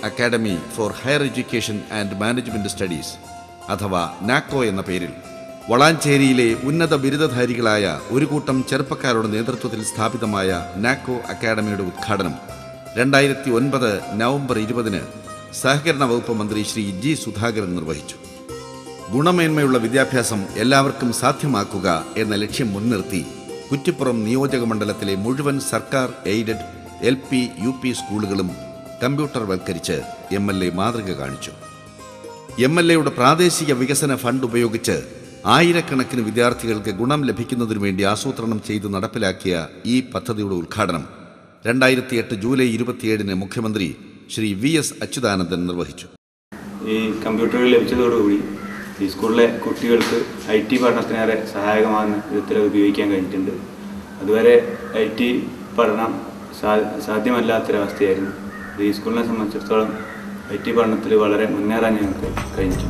Academy four higher education and management studies അഥവാ നാക്കോ എന്ന പേരിൽ വളാഞ്ചേരിയിലെ ഉന്നത ബിരുദധാരികളായ ഒരു കൂട്ടം ചെറുപ്പക്കാരുടെ നേതൃത്വത്തിൽ സ്ഥാപിതമായ നാക്കോ അക്കാഡമിയുടെ ഉദ്ഘാടനം 2009 നവംബർ 20 സഹകരണ വകുപ്പ് മന്ത്രി ശ്രീ ജി സുധാകരൻ നിർവഹിച്ചു. ഗുണമേന്മയുള്ള വിദ്യാഭ്യാസം എല്ലാവർക്കും സാധ്യമാക്കുക എന്ന ലക്ഷ്യം മുൻനിർത്തി കുറ്റിപ്പുറം നിയോജക മണ്ഡലത്തിലെ മുഴുവൻ സർക്കാർ എയ്ഡഡ് LP UP സ്കൂളുകളും കമ്പ്യൂട്ടർവൽക്കരിച്ച് MLA മാതൃക കാണിച്ചു. MLAയുടെ പ്രാദേശിക വികസന ഫണ്ട് ഉപയോഗിച്ച് ആയിരക്കണക്കിന് വിദ്യാർത്ഥികൾക്ക് ഗുണം ലഭിക്കുന്നതിനു വേണ്ടി ആസൂത്രണം ചെയ്ത് നടപ്പിലാക്കിയ ഈ പദ്ധതിയുടെ ഉദ്ഘാടനം 2008 ജൂലൈ 27 മുഖ്യമന്ത്രി ശ്രീ VS അച്യുതാനന്ദൻ നിർവഹിച്ചു. ഈ കമ്പ്യൂട്ടറുകൾ ലഭിച്ചതോടുകൂടി ഈ സ്കൂളിലെ കുട്ടികൾക്ക് IT പഠനത്തിനേറെ സഹായകമാകുന്ന വിധത്തിൽ ഉപയോഗിക്കാൻ കഴിഞ്ഞിട്ടുണ്ട്. അതുവരെ IT പഠനം സാധ്യമല്ലാത്തൊരവസ്ഥയായിരുന്നു. ഈ സ്കൂളിനെ സംബന്ധിച്ചിടത്തോളം IT പഠനത്തിൽ വളരെ മുന്നേറാൻ ഞങ്ങൾക്ക് കഴിഞ്ഞു.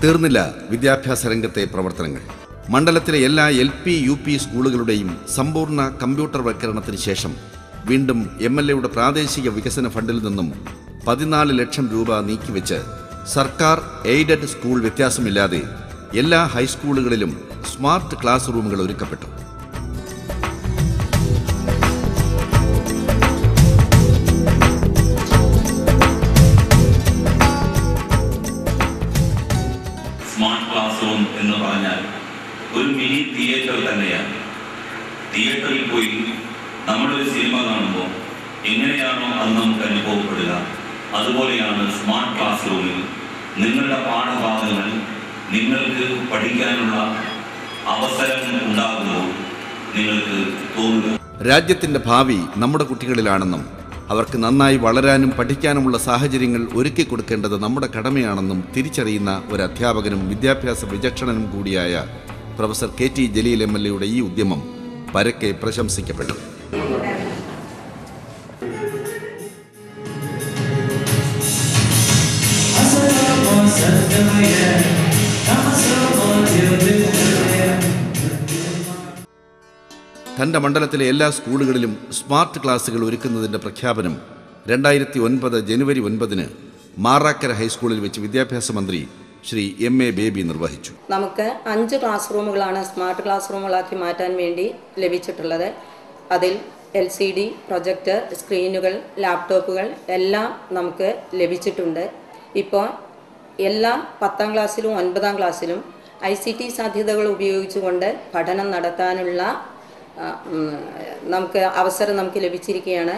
തീർന്നില്ല വിദ്യാഭ്യാസ രംഗത്തെ പ്രവർത്തനങ്ങൾ. മണ്ഡലത്തിലെ എല്ലാ LP UP സ്കൂളുകളുടെയും സമ്പൂർണ്ണ കമ്പ്യൂട്ടർവൽക്കരണത്തിന് ശേഷം വീണ്ടും MLAയുടെ പ്രാദേശിക വികസന ഫണ്ടിൽ നിന്നും 14 ലക്ഷം രൂപ നീക്കിവെച്ച് സർക്കാർ എയ്ഡഡ് സ്കൂൾ വ്യത്യാസമില്ലാതെ എല്ലാ ഹൈസ്കൂളുകളിലും സ്മാർട്ട് ക്ലാസ് റൂമുകൾ ഒരുക്കപ്പെട്ടു. സ്മാർട്ട് ക്ലാസ് റൂം എന്ന് പറഞ്ഞാൽ ഒരു മിനി തിയേറ്റർ തന്നെയാണ്. തിയേറ്ററിൽ പോയി നമ്മളൊരു സിനിമ കാണുമ്പോൾ എങ്ങനെയാണോ അത് നമുക്ക് അനുഭവപ്പെടുക, അതുപോലെയാണ് സ്മാർട്ട് ക്ലാസ് റൂമിൽ നിങ്ങളുടെ പാഠഭാഗങ്ങൾ നിങ്ങൾക്ക് പഠിക്കാനുള്ള അവസരം ഉണ്ടാകുമ്പോൾ നിങ്ങൾക്ക് തോന്നുക. രാജ്യത്തിൻ്റെ ഭാവി നമ്മുടെ കുട്ടികളിലാണെന്നും അവർക്ക് നന്നായി വളരാനും പഠിക്കാനുമുള്ള സാഹചര്യങ്ങൾ ഒരുക്കി കൊടുക്കേണ്ടത് നമ്മുടെ കടമയാണെന്നും തിരിച്ചറിയുന്ന ഒരു അധ്യാപകനും വിദ്യാഭ്യാസ വിചക്ഷണനും കൂടിയായ പ്രൊഫസർ KT ജലീൽ MLAയുടെ ഈ ഉദ്യമം പരക്കെ പ്രശംസിക്കപ്പെട്ടു. തൻ്റെ മണ്ഡലത്തിലെ എല്ലാ സ്കൂളുകളിലും സ്മാർട്ട് ക്ലാസുകൾ ഒരുക്കുന്നതിൻ്റെ പ്രഖ്യാപനം 2009 ജനുവരി 9 മാറാക്കര ഹൈസ്കൂളിൽ വെച്ച് വിദ്യാഭ്യാസ മന്ത്രി ശ്രീ MA ബേബി നിർവഹിച്ചു. നമുക്ക് 5 ക്ലാസ് റൂമുകളാണ് സ്മാർട്ട് ക്ലാസ് റൂമുകളാക്കി മാറ്റാൻ വേണ്ടി ലഭിച്ചിട്ടുള്ളത്. അതിൽ LCD പ്രൊജക്ടർ, സ്ക്രീനുകൾ, ലാപ്ടോപ്പുകൾ എല്ലാം നമുക്ക് ലഭിച്ചിട്ടുണ്ട്. ഇപ്പോൾ എല്ലാ 10ാം ക്ലാസ്സിലും 9ാം ക്ലാസ്സിലും ICT സാധ്യതകൾ ഉപയോഗിച്ചുകൊണ്ട് പഠനം നടത്താനുള്ള അവസരം നമുക്ക് ലഭിച്ചിരിക്കുകയാണ്.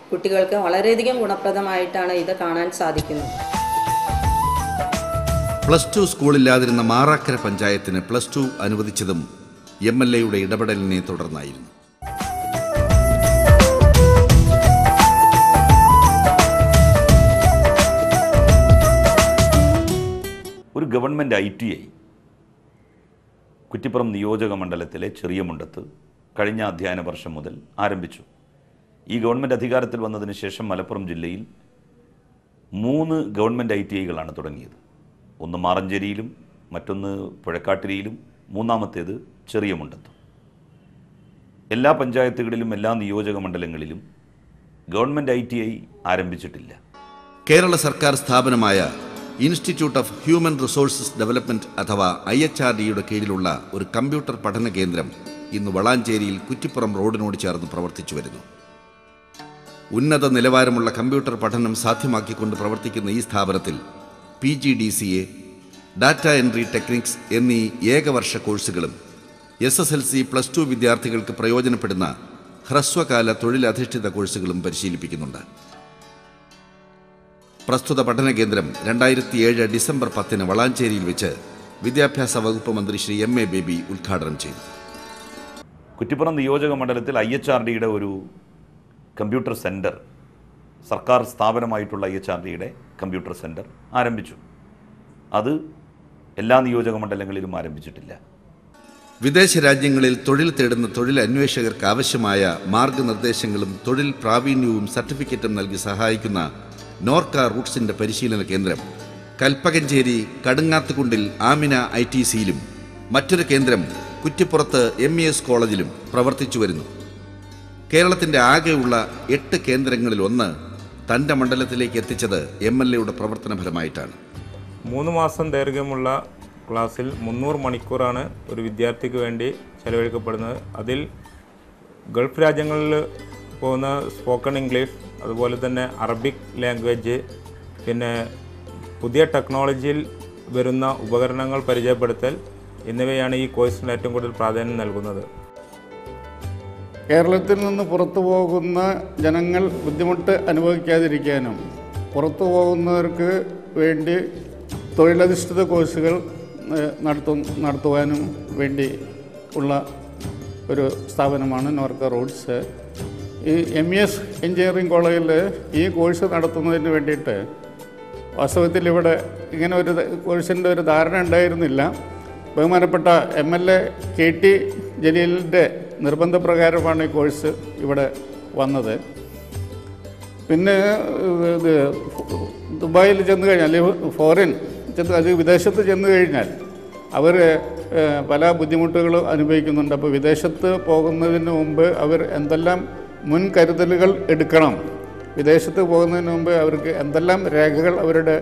കുട്ടികൾക്ക് വളരെയധികം ഗുണപ്രദമായിട്ടാണ് ഇത് കാണാൻ സാധിക്കുന്നത്. +2 സ്കൂളില്ലാതിരുന്ന മാറാക്കര പഞ്ചായത്തിന് +2 അനുവദിച്ചതും MLAയുടെ ഇടപെടലിനെ തുടർന്നായിരുന്നു. ഒരു ഗവൺമെൻറ് ITI കുറ്റിപ്പുറം നിയോജക മണ്ഡലത്തിലെ ചെറിയമുണ്ടത്ത് കഴിഞ്ഞ അധ്യയന വർഷം മുതൽ ആരംഭിച്ചു. ഈ ഗവൺമെൻറ് അധികാരത്തിൽ വന്നതിന് ശേഷം മലപ്പുറം ജില്ലയിൽ 3 ഗവൺമെൻറ് ITIകളാണ് തുടങ്ങിയത്. ഒന്ന് മാറഞ്ചേരിയിലും, മറ്റൊന്ന് പുഴക്കാട്ടിരിയിലും, മൂന്നാമത്തേത് ചെറിയമുണ്ടത്തും. എല്ലാ പഞ്ചായത്തുകളിലും എല്ലാ നിയോജക മണ്ഡലങ്ങളിലും ഗവൺമെൻറ് ITI ആരംഭിച്ചിട്ടില്ല. കേരള സർക്കാർ സ്ഥാപനമായ institute of human resources development അഥവാ IHRDയുടെ കീഴിലുള്ള ഒരു കമ്പ്യൂട്ടർ പഠന കേന്ദ്രം ഇന്ന് വളാഞ്ചേരിയിൽ കുറ്റിപ്പുറം റോഡിനോട് ചേർന്ന് പ്രവർത്തിച്ചു വരുന്നു. ഉന്നത നിലവാരമുള്ള കമ്പ്യൂട്ടർ പഠനം സാധ്യമാക്കിക്കൊണ്ട് പ്രവർത്തിക്കുന്ന ഈ സ്ഥാപനത്തിൽ PGDCA, ഡാറ്റ എൻട്രി ടെക്നിക്സ് എന്നീ ഏകവർഷ കോഴ്സുകളും SSLC +2 വിദ്യാർത്ഥികൾക്ക് പ്രയോജനപ്പെടുന്ന ഹ്രസ്വകാല തൊഴിലധിഷ്ഠിത കോഴ്സുകളും പരിശീലിപ്പിക്കുന്നുണ്ട്. പ്രസ്തുത പഠന കേന്ദ്രം 2007 ഡിസംബർ 10 വളാഞ്ചേരിയിൽ വെച്ച് വിദ്യാഭ്യാസ വകുപ്പ് മന്ത്രി ശ്രീ MA ബേബി ഉദ്ഘാടനം ചെയ്തു. കുറ്റിപ്പുറം നിയോജക മണ്ഡലത്തിൽ IHRDയുടെ ഒരു കമ്പ്യൂട്ടർ സെൻറ്റർ, സർക്കാർ സ്ഥാപനമായിട്ടുള്ള IHRDയുടെ കമ്പ്യൂട്ടർ സെൻറ്റർ ആരംഭിച്ചു. അത് എല്ലാ നിയോജക മണ്ഡലങ്ങളിലും ആരംഭിച്ചിട്ടില്ല. വിദേശ രാജ്യങ്ങളിൽ തൊഴിൽ തേടുന്ന തൊഴിൽ അന്വേഷകർക്ക് ആവശ്യമായ മാർഗനിർദ്ദേശങ്ങളും തൊഴിൽ പ്രാവീണ്യവും സർട്ടിഫിക്കറ്റും നൽകി സഹായിക്കുന്ന നോർക്ക റൂട്ട്സിൻ്റെ പരിശീലന കേന്ദ്രം കൽപ്പകഞ്ചേരി കടുങ്ങാത്തുകുണ്ടിൽ ആമിന ITCയിലും മറ്റൊരു കേന്ദ്രം കുറ്റിപ്പുറത്ത് MES കോളേജിലും പ്രവർത്തിച്ചു വരുന്നു. കേരളത്തിൻ്റെ ആകെയുള്ള 8 കേന്ദ്രങ്ങളിൽ ഒന്ന് തൻ്റെ മണ്ഡലത്തിലേക്ക് എത്തിച്ചത് MLAയുടെ പ്രവർത്തന ഫലമായിട്ടാണ്. 3 മാസം ദൈർഘ്യമുള്ള ക്ലാസ്സിൽ 300 മണിക്കൂറാണ് ഒരു വിദ്യാർത്ഥിക്ക് വേണ്ടി ചെലവഴിക്കപ്പെടുന്നത്. അതിൽ ഗൾഫ് രാജ്യങ്ങളിൽ പോകുന്ന സ്പോക്കൺ ഇംഗ്ലീഷ്, അതുപോലെ തന്നെ അറബിക് ലാംഗ്വേജ്, പിന്നെ പുതിയ ടെക്നോളജിയിൽ വരുന്ന ഉപകരണങ്ങൾ പരിചയപ്പെടുത്തൽ എന്നിവയാണ് ഈ കോഴ്സിന് ഏറ്റവും കൂടുതൽ പ്രാധാന്യം നൽകുന്നത്. കേരളത്തിൽ നിന്ന് പുറത്തു പോകുന്ന ജനങ്ങൾ ബുദ്ധിമുട്ട് അനുഭവിക്കാതിരിക്കാനും പുറത്തു പോകുന്നവർക്ക് വേണ്ടി തൊഴിലധിഷ്ഠിത കോഴ്സുകൾ നടത്തുവാനും വേണ്ടി ഉള്ള ഒരു സ്ഥാപനമാണ് നോർക്ക റൂട്ട്സ്. ഈ MES എഞ്ചിനീയറിംഗ് കോളേജിൽ ഈ കോഴ്സ് നടത്തുന്നതിന് വേണ്ടിയിട്ട് വാസ്തവത്തിൽ ഇവിടെ ഇങ്ങനെ ഒരു കോഴ്സിൻ്റെ ഒരു ധാരണ ഉണ്ടായിരുന്നില്ല. ബഹുമാനപ്പെട്ട MLA KT ജലീലിൻ്റെ നിർബന്ധപ്രകാരമാണ് ഈ കോഴ്സ് ഇവിടെ വന്നത്. പിന്നെ ഇത് ദുബായിൽ ചെന്ന് കഴിഞ്ഞാൽ, അല്ലെങ്കിൽ വിദേശത്ത് ചെന്ന് കഴിഞ്ഞാൽ അവർ പല ബുദ്ധിമുട്ടുകളും അനുഭവിക്കുന്നുണ്ട്. അപ്പോൾ വിദേശത്ത് പോകുന്നതിന് മുമ്പ് അവർ എന്തെല്ലാം മുൻകരുതലുകൾ എടുക്കണം, വിദേശത്ത് പോകുന്നതിന് മുമ്പ് അവർക്ക് എന്തെല്ലാം രേഖകൾ അവരുടെ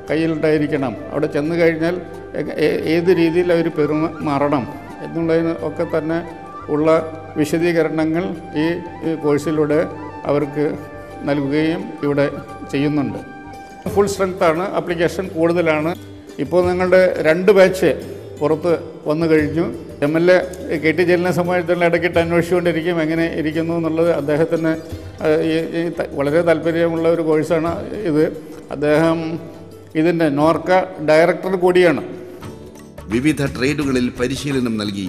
കയ്യിലുണ്ടായിരിക്കണം, അവിടെ ചെന്ന് കഴിഞ്ഞാൽ ഏത് രീതിയിൽ അവർ പെരുമാറണം എന്നുള്ളതിന് ഒക്കെ തന്നെ ഉള്ള വിശദീകരണങ്ങൾ ഈ കോഴ്സിലൂടെ അവർക്ക് നൽകുകയും ഇവിടെ ചെയ്യുന്നുണ്ട്. ഫുൾ സ്ട്രെങ്ത്താണ്, ആപ്ലിക്കേഷൻ കൂടുതലാണ്. ഇപ്പോൾ ഞങ്ങളുടെ 2 ബാച്ച് പുറത്ത് വന്നു കഴിഞ്ഞു. MLA KT ജലീലിനെ സംബന്ധിച്ചുള്ള ഇടയ്ക്കിട്ട് അന്വേഷിച്ചുകൊണ്ടിരിക്കും എങ്ങനെ ഇരിക്കുന്നു എന്നുള്ളത്. അദ്ദേഹത്തിന് വളരെ താല്പര്യമുള്ള ഒരു കോഴ്സാണ് ഇത്. അദ്ദേഹം ഇതിൻ്റെ നോർക്ക ഡയറക്ടർ കൂടിയാണ്. വിവിധ ട്രേഡുകളിൽ പരിശീലനം നൽകി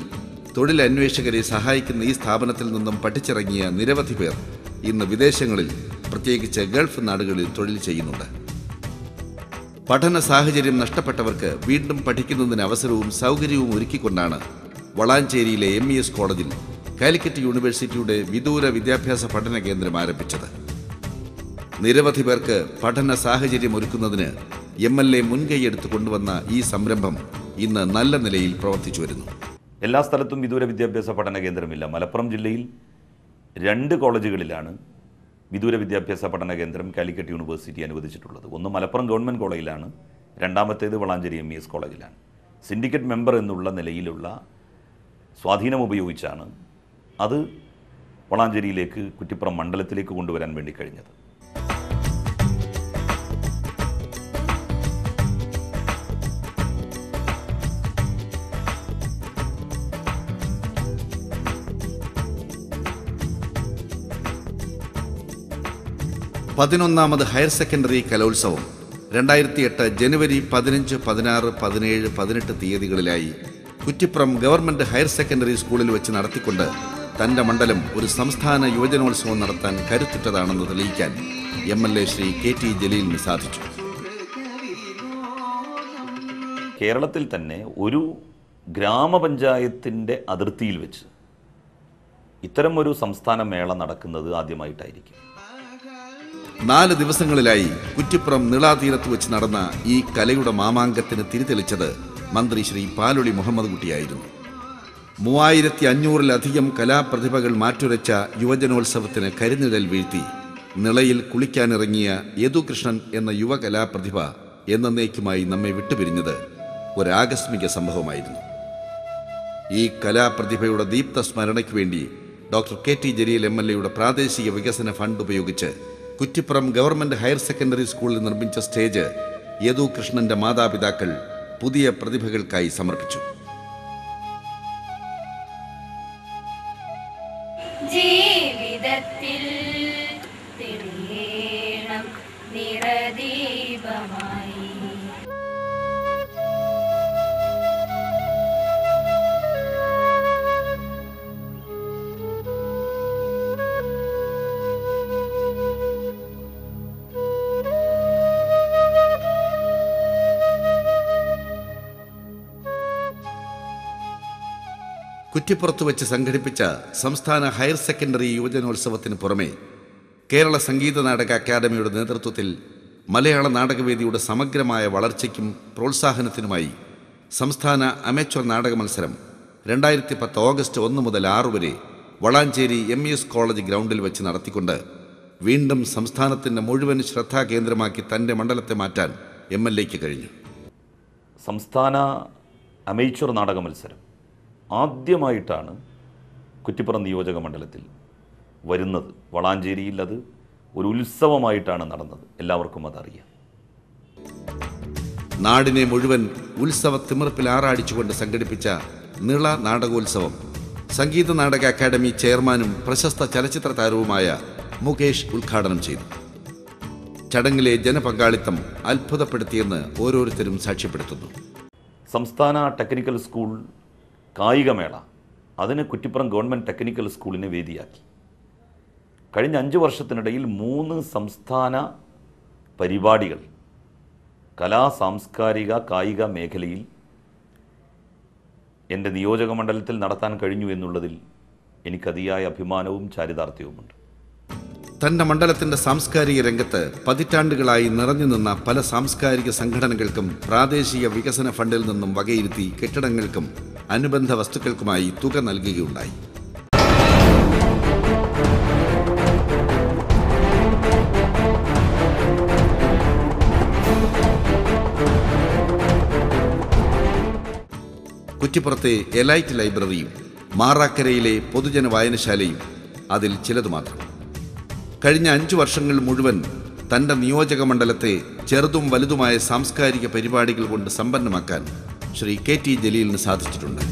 തൊഴിലന്വേഷകരെ സഹായിക്കുന്ന ഈ സ്ഥാപനത്തിൽ നിന്നും പഠിച്ചിറങ്ങിയ നിരവധി പേർ ഇന്ന് വിദേശങ്ങളിൽ, പ്രത്യേകിച്ച് ഗൾഫ് നാടുകളിൽ തൊഴിൽ ചെയ്യുന്നുണ്ട്. പഠന സാഹചര്യം നഷ്ടപ്പെട്ടവർക്ക് വീണ്ടും പഠിക്കുന്നതിന് അവസരവും സൗകര്യവും ഒരുക്കിക്കൊണ്ടാണ് വളാഞ്ചേരിയിലെ MES കോളേജിൽ കാലിക്കറ്റ് യൂണിവേഴ്സിറ്റിയുടെ വിദൂര വിദ്യാഭ്യാസ പഠന കേന്ദ്രം ആരംഭിച്ചത്. നിരവധി പേർക്ക് പഠന സാഹചര്യം ഒരുക്കുന്നതിന് MLA മുൻകൈയെടുത്ത് കൊണ്ടുവന്ന ഈ സംരംഭം ഇന്ന് നല്ല നിലയിൽ പ്രവർത്തിച്ചു വരുന്നു. എല്ലാ സ്ഥലത്തും വിദൂര വിദ്യാഭ്യാസ പഠന കേന്ദ്രമില്ല. മലപ്പുറം ജില്ലയിൽ 2 കോളേജുകളിലാണ് വിദൂര വിദ്യാഭ്യാസ പഠന കേന്ദ്രം കാലിക്കറ്റ് യൂണിവേഴ്സിറ്റി അനുവദിച്ചിട്ടുള്ളത്. ഒന്ന് മലപ്പുറം ഗവൺമെൻറ് കോളേജിലാണ്, രണ്ടാമത്തേത് വളാഞ്ചേരി MES കോളേജിലാണ്. സിൻഡിക്കേറ്റ് മെമ്പർ എന്നുള്ള നിലയിലുള്ള സ്വാധീനം ഉപയോഗിച്ചാണ് അത് വളാഞ്ചേരിയിലേക്ക്, കുറ്റിപ്പുറം മണ്ഡലത്തിലേക്ക് കൊണ്ടുവരാൻ വേണ്ടി കഴിഞ്ഞത്. പതിനൊന്നാമത് ഹയർ സെക്കൻഡറി കലോത്സവം 2008 ജനുവരി 15, 16, 17, 18 തീയതികളിലായി കുറ്റിപ്പുറം ഗവൺമെൻറ് ഹയർ സെക്കൻഡറി സ്കൂളിൽ വെച്ച് നടത്തിക്കൊണ്ട് തൻ്റെ മണ്ഡലം ഒരു സംസ്ഥാന യുവജനോത്സവം നടത്താൻ കരുത്തുറ്റതാണെന്ന് തെളിയിക്കാൻ MLA ശ്രീ KT ജലീലിന് സാധിച്ചു. കേരളത്തിൽ തന്നെ ഒരു ഗ്രാമപഞ്ചായത്തിൻ്റെ അതിർത്തിയിൽ വെച്ച് ഇത്തരം ഒരു സംസ്ഥാന മേള നടക്കുന്നത് ആദ്യമായിട്ടായിരിക്കും. 4 ദിവസങ്ങളിലായി കുറ്റിപ്പുറം നിളാതീരത്ത് വെച്ച് നടന്ന ഈ കലയുടെ മാമാങ്കത്തിന് തിരിതെളിച്ചത് മന്ത്രി ശ്രീ പാലൊളി മുഹമ്മദ് കുട്ടിയായിരുന്നു. 3500-ലധികം കലാപ്രതിഭകൾ മാറ്റുരച്ച യുവജനോത്സവത്തിന് കരിനിഴൽ വീഴ്ത്തി നിളയിൽ കുളിക്കാനിറങ്ങിയ യദുകൃഷ്ണൻ എന്ന യുവകലാപ്രതിഭ എന്നേക്കുമായി നമ്മെ വിട്ടുപിരിഞ്ഞത് ഒരാകസ്മിക സംഭവമായിരുന്നു. ഈ കലാപ്രതിഭയുടെ ദീപ്ത സ്മരണയ്ക്ക് വേണ്ടി ഡോക്ടർ KT ജലീൽ MLAയുടെ പ്രാദേശിക വികസന ഫണ്ട് ഉപയോഗിച്ച് കുറ്റിപ്പുറം ഗവൺമെൻറ് ഹയർ സെക്കൻഡറി സ്കൂളിൽ നിർമ്മിച്ച സ്റ്റേജ് യദുകൃഷ്ണന്റെ മാതാപിതാക്കൾ പുതിയ പ്രതിഭകൾക്കായി സമർപ്പിച്ചു. ജീവിതത്തിൽ തിരിയേണം നിറദീപമായി. കുറ്റിപ്പുറത്ത് വെച്ച് സംഘടിപ്പിച്ച സംസ്ഥാന ഹയർ സെക്കൻഡറി യുവജനോത്സവത്തിന് പുറമെ കേരള സംഗീത നാടക അക്കാദമിയുടെ നേതൃത്വത്തിൽ മലയാള നാടകവേദിയുടെ സമഗ്രമായ വളർച്ചയ്ക്കും പ്രോത്സാഹനത്തിനുമായി സംസ്ഥാന അമേച്വർ നാടക മത്സരം 2010 ഓഗസ്റ്റ് 1 മുതൽ 6 വരെ വളാഞ്ചേരി MES കോളേജ് ഗ്രൗണ്ടിൽ വെച്ച് നടത്തിക്കൊണ്ട് വീണ്ടും സംസ്ഥാനത്തിൻ്റെ മുഴുവൻ ശ്രദ്ധാകേന്ദ്രമാക്കി തൻ്റെ മണ്ഡലത്തെ മാറ്റാൻ MLAക്ക് കഴിഞ്ഞു. സംസ്ഥാന അമേച്വർ നാടക മത്സരം ആദ്യമായിട്ടാണ് കുറ്റിപ്പുറം നിയോജക മണ്ഡലത്തിൽ വരുന്നത്. വളാഞ്ചേരിയിൽ അത് ഒരു ഉത്സവമായിട്ടാണ് നടന്നത്. എല്ലാവർക്കും അതറിയാം. നാടിനെ മുഴുവൻ ഉത്സവ തിമിർപ്പിൽ ആറാടിച്ചുകൊണ്ട് സംഘടിപ്പിച്ച നിള നാടകോത്സവം സംഗീത നാടക അക്കാദമി ചെയർമാനും പ്രശസ്ത ചലച്ചിത്ര താരവുമായ മുകേഷ് ഉദ്ഘാടനം ചെയ്തു. ചടങ്ങിലെ ജനപങ്കാളിത്തം അത്ഭുതപ്പെടുത്തിയെന്ന് ഓരോരുത്തരും സാക്ഷ്യപ്പെടുത്തുന്നു. സംസ്ഥാന ടെക്നിക്കൽ സ്കൂൾ കായികമേള അതിന് കുറ്റിപ്പുറം ഗവൺമെൻറ് ടെക്നിക്കൽ സ്കൂളിനെ വേദിയാക്കി. കഴിഞ്ഞ 5 വർഷത്തിനിടയിൽ 3 സംസ്ഥാന പരിപാടികൾ കലാ സാംസ്കാരിക കായിക മേഖലയിൽ എൻ്റെ നിയോജക മണ്ഡലത്തിൽ നടത്താൻ കഴിഞ്ഞു എന്നുള്ളതിൽ എനിക്കതിയായ അഭിമാനവും ചാരിതാർത്ഥ്യവുമുണ്ട്. തൻ്റെ മണ്ഡലത്തിൻ്റെ സാംസ്കാരിക രംഗത്ത് പതിറ്റാണ്ടുകളായി നിറഞ്ഞു നിന്ന പല സാംസ്കാരിക സംഘടനകൾക്കും പ്രാദേശിക വികസന ഫണ്ടിൽ നിന്നും വകയിരുത്തി കെട്ടിടങ്ങൾക്കും അനുബന്ധ വസ്തുക്കൾക്കുമായി തുക നൽകുകയുണ്ടായി. കുറ്റിപ്പുറത്തെ എലൈറ്റ് ലൈബ്രറിയും മാറാക്കരയിലെ പൊതുജന വായനശാലയും അതിൽ ചിലതു മാത്രം. കഴിഞ്ഞ 5 വർഷങ്ങൾ മുഴുവൻ തൻ്റെ നിയോജക മണ്ഡലത്തെ ചെറുതും വലുതുമായ സാംസ്കാരിക പരിപാടികൾ കൊണ്ട് സമ്പന്നമാക്കാൻ ശ്രീ KT ജലീലിന് സാധിച്ചിട്ടുണ്ട്.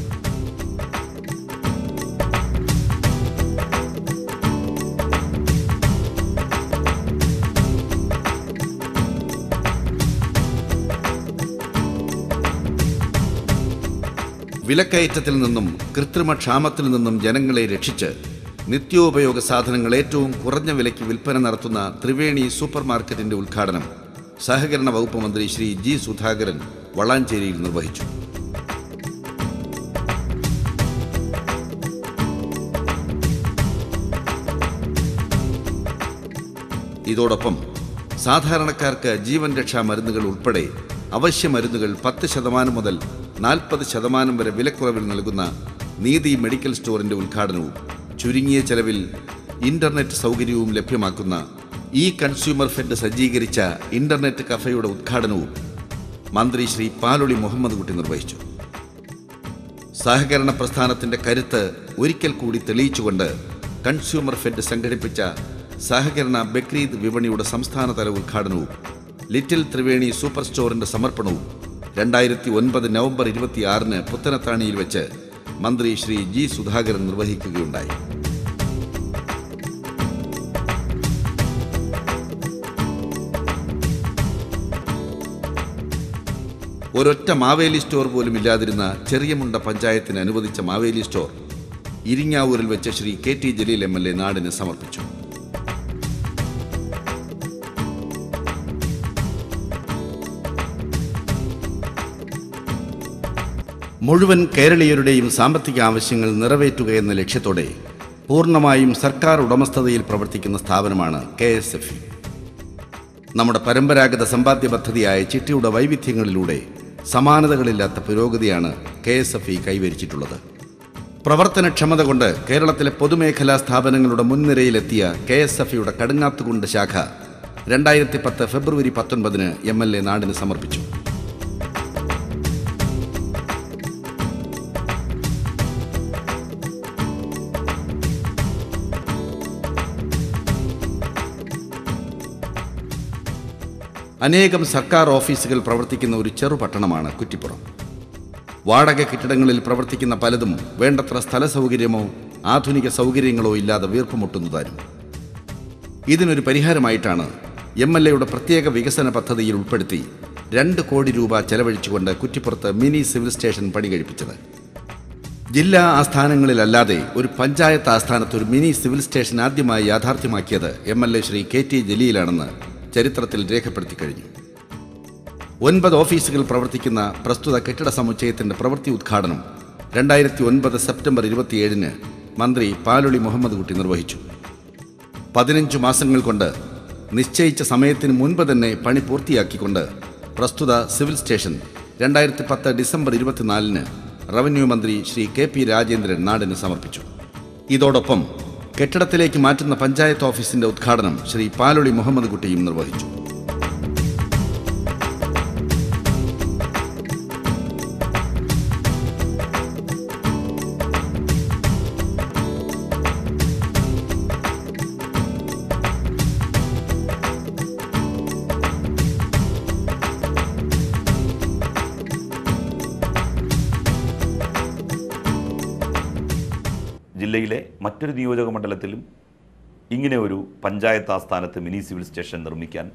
വിലക്കയറ്റത്തിൽ നിന്നും കൃത്രിമക്ഷാമത്തിൽ നിന്നും ജനങ്ങളെ രക്ഷിച്ച് നിത്യോപയോഗ സാധനങ്ങൾ ഏറ്റവും കുറഞ്ഞ വിലയ്ക്ക് വിൽപ്പന നടത്തുന്ന ത്രിവേണി സൂപ്പർ മാർക്കറ്റിന്റെ ഉദ്ഘാടനം സഹകരണ വകുപ്പ് മന്ത്രി ശ്രീ G. സുധാകരൻ വളാഞ്ചേരിയിൽ നിർവഹിച്ചു. ഇതോടൊപ്പം സാധാരണക്കാർക്ക് ജീവൻ രക്ഷാ മരുന്നുകൾ ഉൾപ്പെടെ അവശ്യ മരുന്നുകൾ 10% മുതൽ 40% വരെ വിലക്കുറവിൽ നൽകുന്ന നീതി മെഡിക്കൽ സ്റ്റോറിന്റെ ഉദ്ഘാടനവും ചുരുങ്ങിയ ചെലവിൽ ഇന്റർനെറ്റ് സൗകര്യവും ലഭ്യമാക്കുന്ന കൺസ്യൂമർ ഫെഡ് സജ്ജീകരിച്ച ഇന്റർനെറ്റ് കഫയുടെ ഉദ്ഘാടനവും മന്ത്രി ശ്രീ പാലൊളി മുഹമ്മദ് കുട്ടി നിർവഹിച്ചു. സഹകരണ പ്രസ്ഥാനത്തിന്റെ കരുത്ത് ഒരിക്കൽ കൂടി തെളിയിച്ചുകൊണ്ട് കൺസ്യൂമർ ഫെഡ് സംഘടിപ്പിച്ച സഹകരണ ബക്രീദ് വിപണിയുടെ സംസ്ഥാനതല ഉദ്ഘാടനവും ലിറ്റിൽ ത്രിവേണി സൂപ്പർ സ്റ്റോറിന്റെ സമർപ്പണവും 2009 നവംബർ 26 പുത്തനത്താണിയിൽ വെച്ച് മന്ത്രി ശ്രീ G. സുധാകരൻ നിർവഹിക്കുകയുണ്ടായി. ഒരൊറ്റ മാവേലി സ്റ്റോർ പോലും ഇല്ലാതിരുന്ന ചെറിയമുണ്ട പഞ്ചായത്തിന് അനുവദിച്ച മാവേലി സ്റ്റോർ ഇരിങ്ങാവൂരിൽ വെച്ച് ശ്രീ KT ജലീൽ MLA നാടിന് സമർപ്പിച്ചു. മുഴുവൻ കേരളീയരുടെയും സാമ്പത്തിക ആവശ്യങ്ങൾ നിറവേറ്റുക എന്ന ലക്ഷ്യത്തോടെ പൂർണ്ണമായും സർക്കാർ ഉടമസ്ഥതയിൽ പ്രവർത്തിക്കുന്ന സ്ഥാപനമാണ് KSFE. നമ്മുടെ പരമ്പരാഗത സമ്പാദ്യ പദ്ധതിയായ ചിട്ടിയുടെ വൈവിധ്യങ്ങളിലൂടെ സമാനതകളില്ലാത്ത പുരോഗതിയാണ് KSFE കൈവരിച്ചിട്ടുള്ളത്. പ്രവർത്തനക്ഷമത കൊണ്ട് കേരളത്തിലെ പൊതുമേഖലാ സ്ഥാപനങ്ങളുടെ മുൻനിരയിലെത്തിയ KSFEയുടെ കടുങ്ങാത്തുകുണ്ട് ശാഖ 2010 ഫെബ്രുവരി 19 MLA നാടിന് സമർപ്പിച്ചു. അനേകം സർക്കാർ ഓഫീസുകൾ പ്രവർത്തിക്കുന്ന ഒരു ചെറുപട്ടണമാണ് കുറ്റിപ്പുറം. വാടക കെട്ടിടങ്ങളിൽ പ്രവർത്തിക്കുന്ന പലതും വേണ്ടത്ര സ്ഥല സൗകര്യമോ ആധുനിക സൗകര്യങ്ങളോ ഇല്ലാതെ വീർപ്പുമുട്ടുന്നതാരും. ഇതിനൊരു പരിഹാരമായിട്ടാണ് MLAയുടെ പ്രത്യേക വികസന പദ്ധതിയിൽ ഉൾപ്പെടുത്തി 2 കോടി രൂപ ചെലവഴിച്ചുകൊണ്ട് കുറ്റിപ്പുറത്ത് മിനി സിവിൽ സ്റ്റേഷൻ പണി കഴിപ്പിച്ചത്. ജില്ലാ ആസ്ഥാനങ്ങളിലല്ലാതെ ഒരു പഞ്ചായത്ത് ആസ്ഥാനത്ത് ഒരു മിനി സിവിൽ സ്റ്റേഷൻ ആദ്യമായി യാഥാർത്ഥ്യമാക്കിയത് MLA ശ്രീ KT ജലീലാണെന്ന് ചരിത്രത്തിൽ രേഖപ്പെടുത്തി കഴിഞ്ഞു. 9 ഓഫീസുകൾ പ്രവർത്തിക്കുന്ന പ്രസ്തുത കെട്ടിട സമുച്ചയത്തിൻ്റെ പ്രവൃത്തി ഉദ്ഘാടനം 2009 സെപ്റ്റംബർ 27 മന്ത്രി പാലൊളി മുഹമ്മദ് കുട്ടി നിർവഹിച്ചു. 15 മാസങ്ങൾ കൊണ്ട് നിശ്ചയിച്ച സമയത്തിന് മുൻപ് തന്നെ പണി പൂർത്തിയാക്കിക്കൊണ്ട് പ്രസ്തുത സിവിൽ സ്റ്റേഷൻ 2010 ഡിസംബർ 24 റവന്യൂ മന്ത്രി ശ്രീ KP രാജേന്ദ്രൻ നാടിന് സമർപ്പിച്ചു. ഇതോടൊപ്പം കെട്ടിടത്തിലേക്ക് മാറ്റുന്ന പഞ്ചായത്ത് ഓഫീസിന്റെ ഉദ്ഘാടനം ശ്രീ പാലൊളി മുഹമ്മദ് കുട്ടിയും നിർവഹിച്ചു. ജില്ലയിലെ മറ്റൊരു നിയോജക മണ്ഡലത്തിലും ഇങ്ങനെ ഒരു പഞ്ചായത്ത് ആസ്ഥാനത്ത് മിനി സിവിൽ സ്റ്റേഷൻ നിർമ്മിക്കാൻ